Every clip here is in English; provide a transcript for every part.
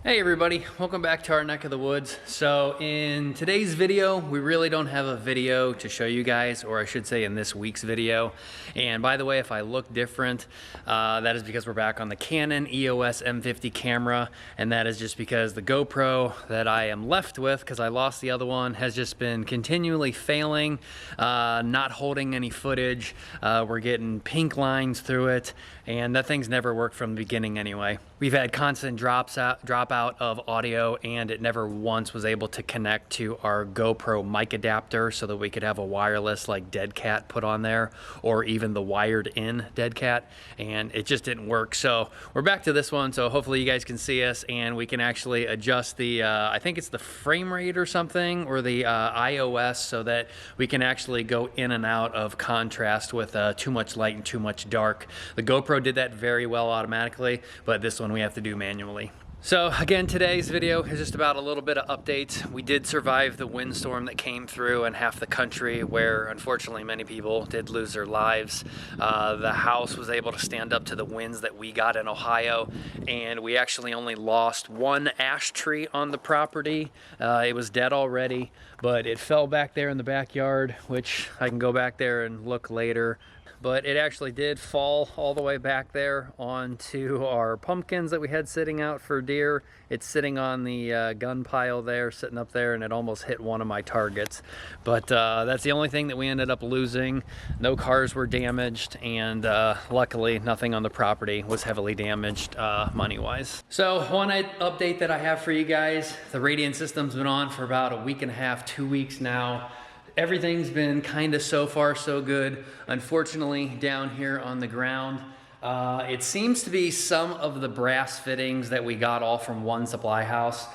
Hey everybody, welcome back to our neck of the woods. So in today's video, we really don't have a video to show you guys, or I should say in this week's video. And by the way, if I look different, that is because we're back on the Canon EOS M50 camera, and that is just because the GoPro that I am left with, because I lost the other one, has just been continually failing, not holding any footage. We're getting pink lines through it, and that thing's never worked from the beginning anyway. We've had constant drop out of audio, and it never once was able to connect to our GoPro mic adapter so that we could have a wireless like Dead Cat put on there, or even the wired in Dead Cat, and it just didn't work. So we're back to this one, so hopefully you guys can see us and we can actually adjust the I think it's the frame rate or something, or the iOS, so that we can actually go in and out of contrast with too much light and too much dark. The GoPro did that very well automatically, but this one we have to do manually. So again, today's video is just about a little bit of updates. We did survive the windstorm that came through in half the country, where unfortunately many people did lose their lives. The house was able to stand up to the winds that we got in Ohio, and we actually only lost one ash tree on the property. It was dead already, but it fell back there in the backyard, which I can go back there and look later. But it actually did fall all the way back there onto our pumpkins that we had sitting out for deer. It's sitting on the gun pile there, sitting up there, and it almost hit one of my targets. But that's the only thing that we ended up losing. No cars were damaged, and luckily nothing on the property was heavily damaged money-wise. So one update that I have for you guys, the radiant system's been on for about a week and a half, 2 weeks now. Everything's been kind of so far so good. Unfortunately, down here on the ground, it seems to be some of the brass fittings that we got all from one supply house.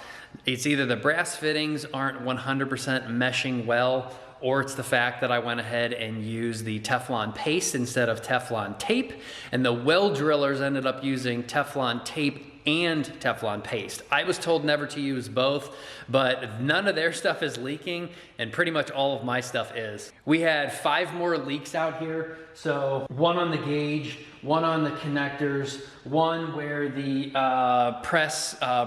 It's either the brass fittings aren't 100% meshing well, or it's the fact that I went ahead and used the Teflon paste instead of Teflon tape, and the well drillers ended up using Teflon tape and Teflon paste. I was told never to use both, but none of their stuff is leaking, and pretty much all of my stuff is. We had 5 more leaks out here, so one on the gauge, one on the connectors, one where the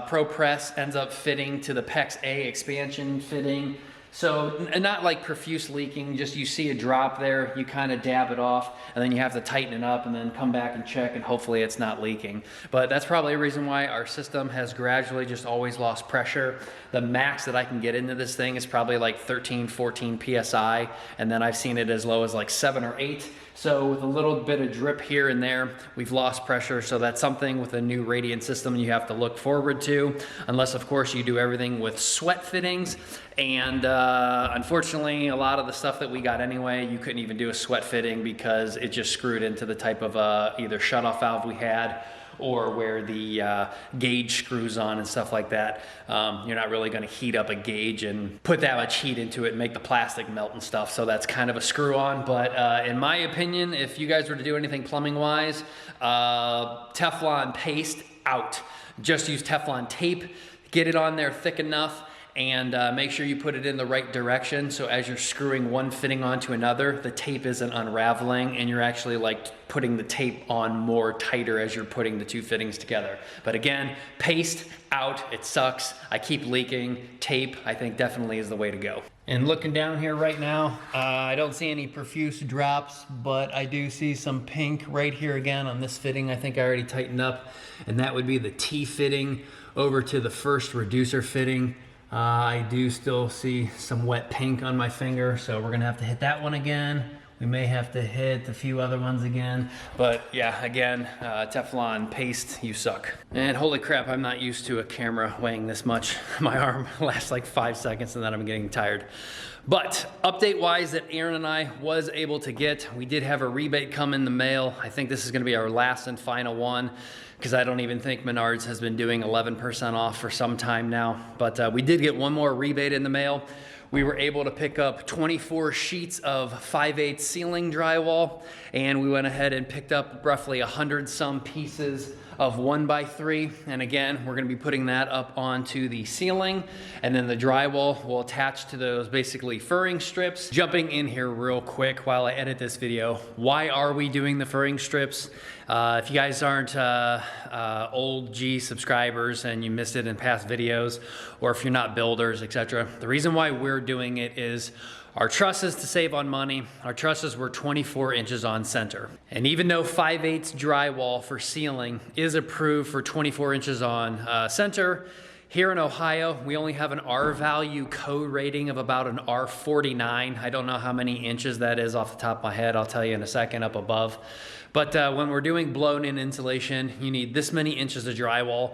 Pro Press ends up fitting to the PEX A expansion fitting. So not like profuse leaking, just you see a drop there, you kind of dab it off, and then you have to tighten it up and then come back and check, and hopefully it's not leaking. But that's probably a reason why our system has gradually just always lost pressure. The max that I can get into this thing is probably like 13, 14 PSI, and then I've seen it as low as like 7 or 8. So with a little bit of drip here and there, we've lost pressure. So that's something with a new radiant system you have to look forward to, unless of course you do everything with sweat fittings. And unfortunately, a lot of the stuff that we got anyway, you couldn't even do a sweat fitting because it just screwed into the type of either shutoff valve we had, or where the gauge screws on and stuff like that. You're not really gonna heat up a gauge and put that much heat into it and make the plastic melt and stuff, so that's kind of a screw on. But in my opinion, if you guys were to do anything plumbing wise, Teflon paste out. Just use Teflon tape, get it on there thick enough, and make sure you put it in the right direction, so as you're screwing one fitting onto another, the tape isn't unraveling, and you're actually like putting the tape on more tighter as you're putting the two fittings together. But again, paste out, it sucks. I keep leaking. Tape, I think, definitely is the way to go. And looking down here right now, I don't see any profuse drops, but I do see some pink right here again on this fitting. I think I already tightened up, and that would be the T fitting over to the first reducer fitting. I do still see some wet pink on my finger, so we're gonna have to hit that one again. We may have to hit a few other ones again, but yeah, again, Teflon paste, you suck. And holy crap, I'm not used to a camera weighing this much. My arm lasts like 5 seconds and then I'm getting tired. But update wise that Aaron and I was able to get, we did have a rebate come in the mail. I think this is gonna be our last and final one, because I don't even think Menards has been doing 11% off for some time now. But we did get one more rebate in the mail. We were able to pick up 24 sheets of 5/8 ceiling drywall, and we went ahead and picked up roughly 100 some pieces of 1x3, and again, we're gonna be putting that up onto the ceiling, and then the drywall will attach to those basically furring strips. Jumping in here real quick while I edit this video, why are we doing the furring strips? If you guys aren't old G subscribers and you missed it in past videos, or if you're not builders, etc., the reason why we're doing it is our trusses, to save on money, our trusses were 24 inches on center. And even though 5/8 drywall for ceiling is approved for 24 inches on center, here in Ohio, we only have an R value code rating of about an R49. I don't know how many inches that is off the top of my head. I'll tell you in a second up above. But when we're doing blown-in insulation, you need this many inches of drywall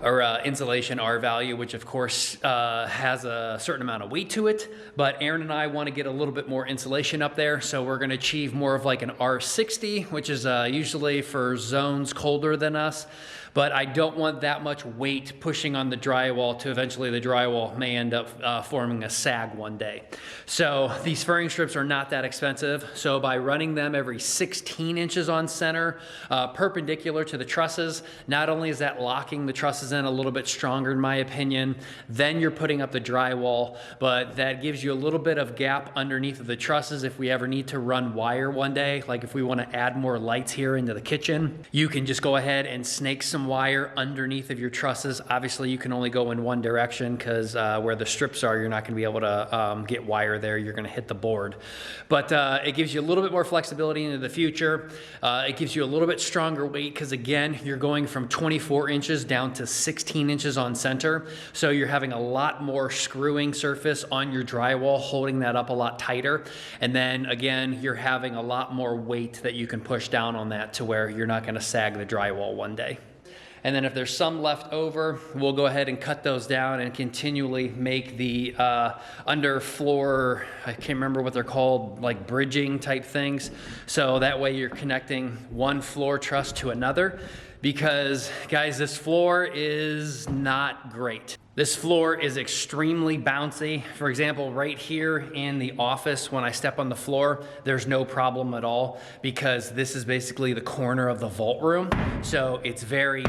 or insulation R value, which of course has a certain amount of weight to it. But Aaron and I want to get a little bit more insulation up there, so we're going to achieve more of like an R60, which is usually for zones colder than us. But I don't want that much weight pushing on the drywall to eventually the drywall may end up forming a sag one day. So these furring strips are not that expensive. So by running them every 16 inches on center, perpendicular to the trusses, not only is that locking the trusses in a little bit stronger in my opinion, then you're putting up the drywall, but that gives you a little bit of gap underneath of the trusses if we ever need to run wire one day. Like if we want to add more lights here into the kitchen, you can just go ahead and snake some wire underneath of your trusses. Obviously you can only go in one direction because where the strips are, you're not going to be able to get wire there. You're going to hit the board. But it gives you a little bit more flexibility into the future. It gives you a little bit stronger weight because again, you're going from 24 inches down to 16 inches on center. So you're having a lot more screwing surface on your drywall, holding that up a lot tighter. And then again, you're having a lot more weight that you can push down on that to where you're not going to sag the drywall one day. And then if there's some left over, we'll go ahead and cut those down and continually make the underfloor, I can't remember what they're called, like bridging type things. So that way you're connecting one floor truss to another, because guys, this floor is not great. This floor is extremely bouncy. For example, right here in the office, when I step on the floor, there's no problem at all because this is basically the corner of the vault room. So it's very,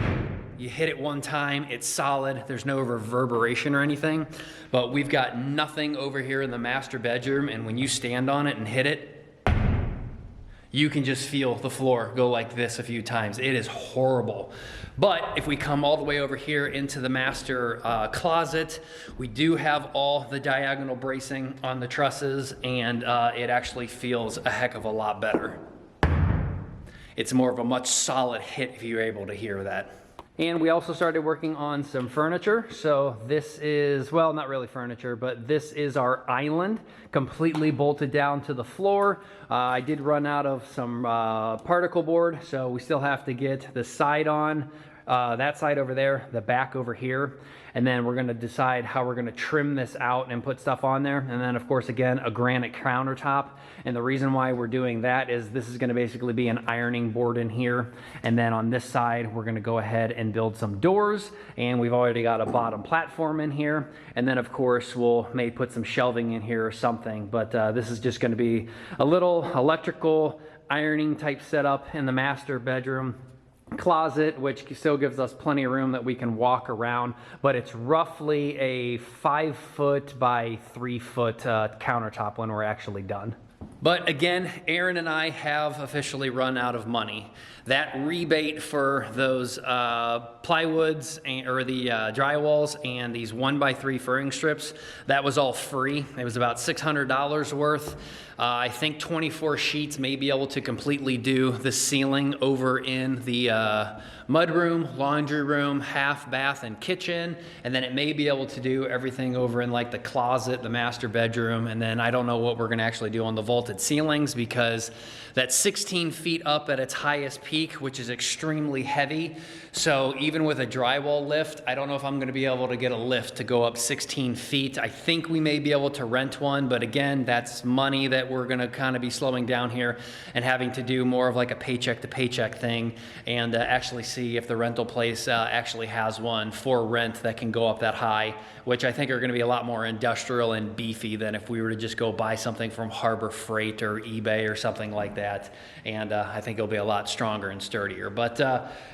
you hit it one time, it's solid, there's no reverberation or anything. But we've got nothing over here in the master bedroom, and when you stand on it and hit it, you can just feel the floor go like this a few times. It is horrible. But if we come all the way over here into the master closet, we do have all the diagonal bracing on the trusses, and it actually feels a heck of a lot better. It's more of a much solid hit if you're able to hear that. And we also started working on some furniture. So this is, well, not really furniture, but this is our island, completely bolted down to the floor. I did run out of some particle board, so we still have to get the side on, that side over there, the back over here. And then we're gonna decide how we're gonna trim this out and put stuff on there. And then of course, again, a granite countertop. And the reason why we're doing that is this is gonna basically be an ironing board in here. And then on this side, we're gonna go ahead and build some doors. And we've already got a bottom platform in here. And then of course, we'll may put some shelving in here or something. But this is just gonna be a little electrical ironing type setup in the master bedroom closet, which still gives us plenty of room that we can walk around, but it's roughly a 5 foot by 3 foot countertop when we're actually done. But again, Aaron and I have officially run out of money. That rebate for those plywoods or the drywalls and these 1x3 furring strips, that was all free. It was about $600 worth. I think 24 sheets may be able to completely do the ceiling over in the mudroom, laundry room, half bath, and kitchen. And then it may be able to do everything over in like the closet, the master bedroom. And then I don't know what we're gonna actually do on the vaulted ceilings, because that's 16 feet up at its highest peak, which is extremely heavy. So even with a drywall lift, I don't know if I'm gonna be able to get a lift to go up 16 feet. I think we may be able to rent one, but again, that's money that we're gonna kind of be slowing down here and having to do more of like a paycheck to paycheck thing, and actually see if the rental place actually has one for rent that can go up that high, which I think are gonna be a lot more industrial and beefy than if we were to just go buy something from Harbor Freight Rate or eBay or something like that. And I think it'll be a lot stronger and sturdier. But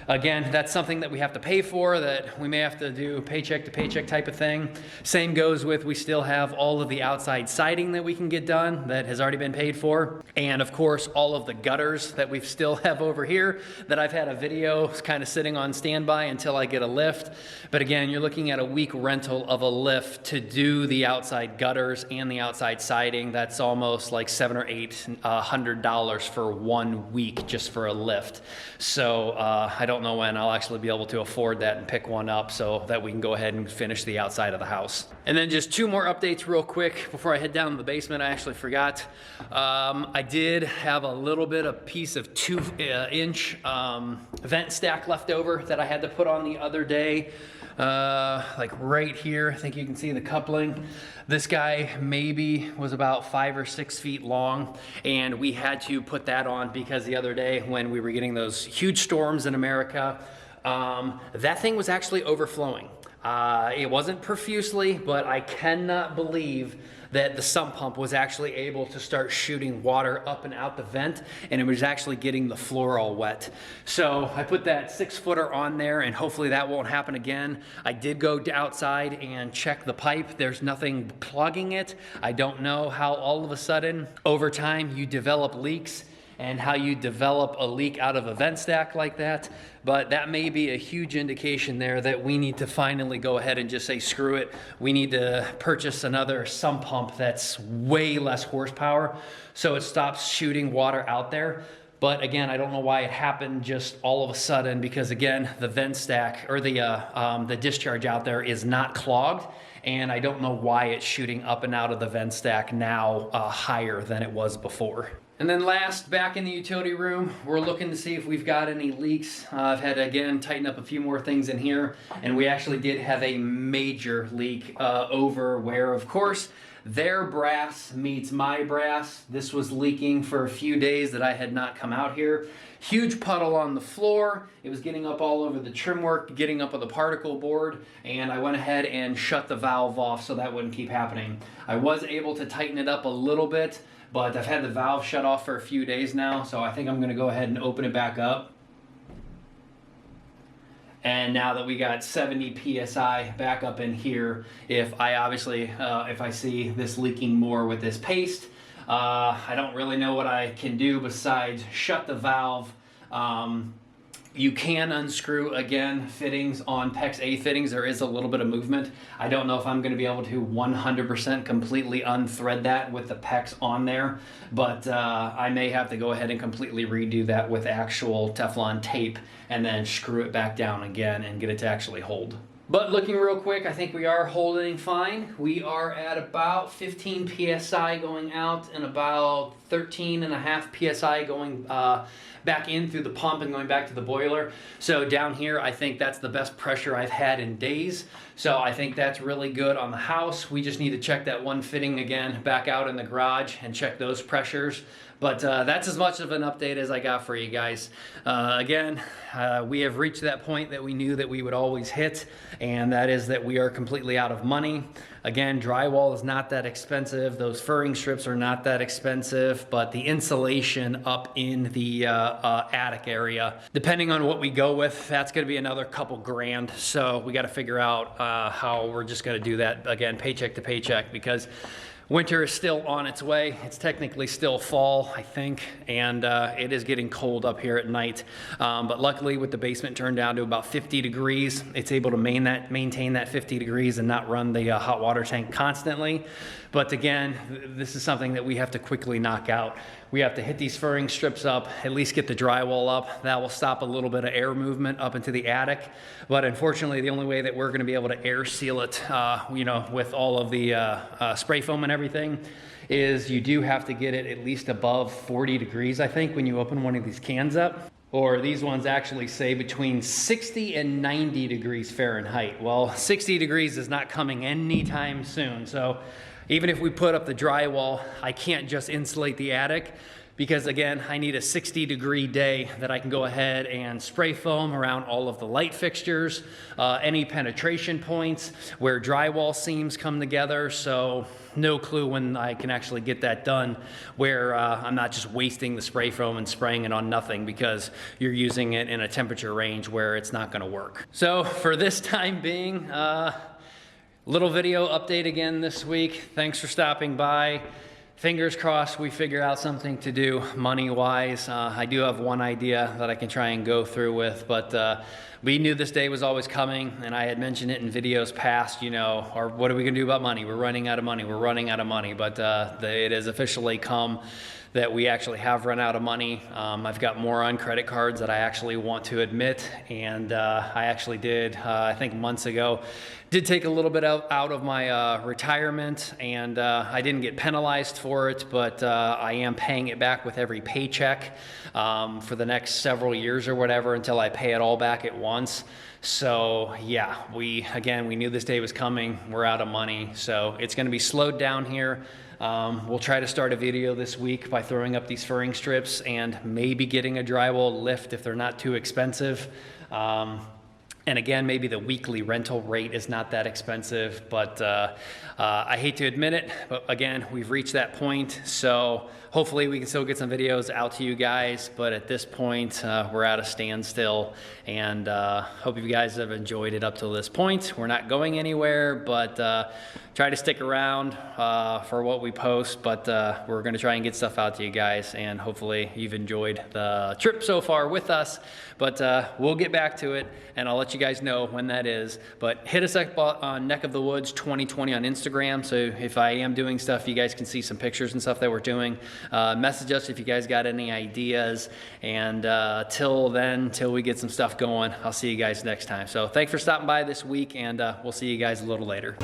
again, that's something that we have to pay for, that we may have to do paycheck to paycheck type of thing. Same goes with, we still have all of the outside siding that we can get done that has already been paid for. And of course, all of the gutters that we still have over here that I've had a video kind of sitting on standby until I get a lift. But again, you're looking at a week rental of a lift to do the outside gutters and the outside siding. That's almost like $700 or $800 for 1 week just for a lift. So I don't know when I'll actually be able to afford that and pick one up so that we can go ahead and finish the outside of the house. And then just 2 more updates real quick before I head down to the basement. I actually forgot. I did have a little bit of piece of 2-inch vent stack left over that I had to put on the other day. Like right here, I think you can see the coupling. This guy maybe was about 5 or 6 feet long, and we had to put that on because the other day when we were getting those huge storms in America, that thing was actually overflowing. It wasn't profusely, but I cannot believe that the sump pump was actually able to start shooting water up and out the vent, and it was actually getting the floor all wet. So I put that 6-footer on there, and hopefully that won't happen again. I did go outside and check the pipe. There's nothing plugging it. I don't know how all of a sudden over time you develop leaks and how you develop a leak out of a vent stack like that. But that may be a huge indication there that we need to finally go ahead and just say, screw it. We need to purchase another sump pump that's way less horsepower so it stops shooting water out there. But again, I don't know why it happened just all of a sudden, because again, the vent stack or the discharge out there is not clogged. And I don't know why it's shooting up and out of the vent stack now higher than it was before. And then last, back in the utility room, we're looking to see if we've got any leaks. I've had to, again, tighten up a few more things in here, and we actually did have a major leak over where, of course, their brass meets my brass. This was leaking for a few days that I had not come out here. Huge puddle on the floor. It was getting up all over the trim work, getting up on the particle board, and I went ahead and shut the valve off so that wouldn't keep happening. I was able to tighten it up a little bit, but I've had the valve shut off for a few days now, so I think I'm gonna go ahead and open it back up. And now that we got 70 PSI back up in here, if I see this leaking more with this paste, I don't really know what I can do besides shut the valve. You can unscrew, again, fittings on PEX A fittings. There is a little bit of movement. I don't know if I'm going to be able to 100% completely unthread that with the PEX on there, but I may have to go ahead and completely redo that with actual Teflon tape and then screw it back down again and get it to actually hold. But looking real quick, I think we are holding fine. We are at about 15 PSI going out and about 13.5 PSI going back in through the pump and going back to the boiler. So down here, I think that's the best pressure I've had in days. So I think that's really good on the house. We just need to check that one fitting again back out in the garage and check those pressures. But that's as much of an update as I got for you guys. Again, we have reached that point that we knew that we would always hit, and that is that we are completely out of money. Again, drywall is not that expensive. Those furring strips are not that expensive, but the insulation up in the attic area, depending on what we go with, that's gonna be another couple grand. So we gotta figure out how we're just gonna do that, again, paycheck to paycheck, because winter is still on its way. It's technically still fall, I think, and it is getting cold up here at night. But luckily, with the basement turned down to about 50 degrees, it's able to maintain that 50 degrees and not run the hot water tank constantly. But again, this is something that we have to quickly knock out. We have to hit these furring strips up, at least get the drywall up. That will stop a little bit of air movement up into the attic. But unfortunately, the only way that we're gonna be able to air seal it, you know, with all of the spray foam and everything, is you do have to get it at least above 40 degrees, I think, when you open one of these cans up. Or these ones actually say between 60 and 90 degrees Fahrenheit. Well, 60 degrees is not coming anytime soon. So even if we put up the drywall, I can't just insulate the attic. because again, I need a 60-degree day that I can go ahead and spray foam around all of the light fixtures, any penetration points where drywall seams come together. So no clue when I can actually get that done, where I'm not just wasting the spray foam and spraying it on nothing because you're using it in a temperature range where it's not going to work. So for this time being, little video update again this week. Thanks for stopping by. Fingers crossed we figure out something to do money-wise. I do have one idea that I can try and go through with, but we knew this day was always coming, and I had mentioned it in videos past, you know, or what are we gonna do about money? We're running out of money, we're running out of money, but it has officially come that we actually have run out of money. I've got more on credit cards that I actually want to admit, and I actually did, I think months ago, did take a little bit out of my retirement, and I didn't get penalized for it, but I am paying it back with every paycheck for the next several years or whatever until I pay it all back at once. So yeah, we knew this day was coming. We're out of money, so it's gonna be slowed down here. We'll try to start a video this week by throwing up these furring strips and maybe getting a drywall lift if they're not too expensive. And again, maybe the weekly rental rate is not that expensive, but I hate to admit it, but again, we've reached that point. So hopefully we can still get some videos out to you guys, but at this point, we're at a standstill, and hope you guys have enjoyed it up to this point. We're not going anywhere, but try to stick around for what we post, but we're gonna try and get stuff out to you guys, and hopefully you've enjoyed the trip so far with us, but we'll get back to it, and I'll let you guys know when that is. But hit us up on Neck-of-the-Woods 2020 on Instagram, so if I am doing stuff, you guys can see some pictures and stuff that we're doing. Message us if you guys got any ideas, and till then, till we get some stuff going, I'll see you guys next time. So thanks for stopping by this week, and we'll see you guys a little later.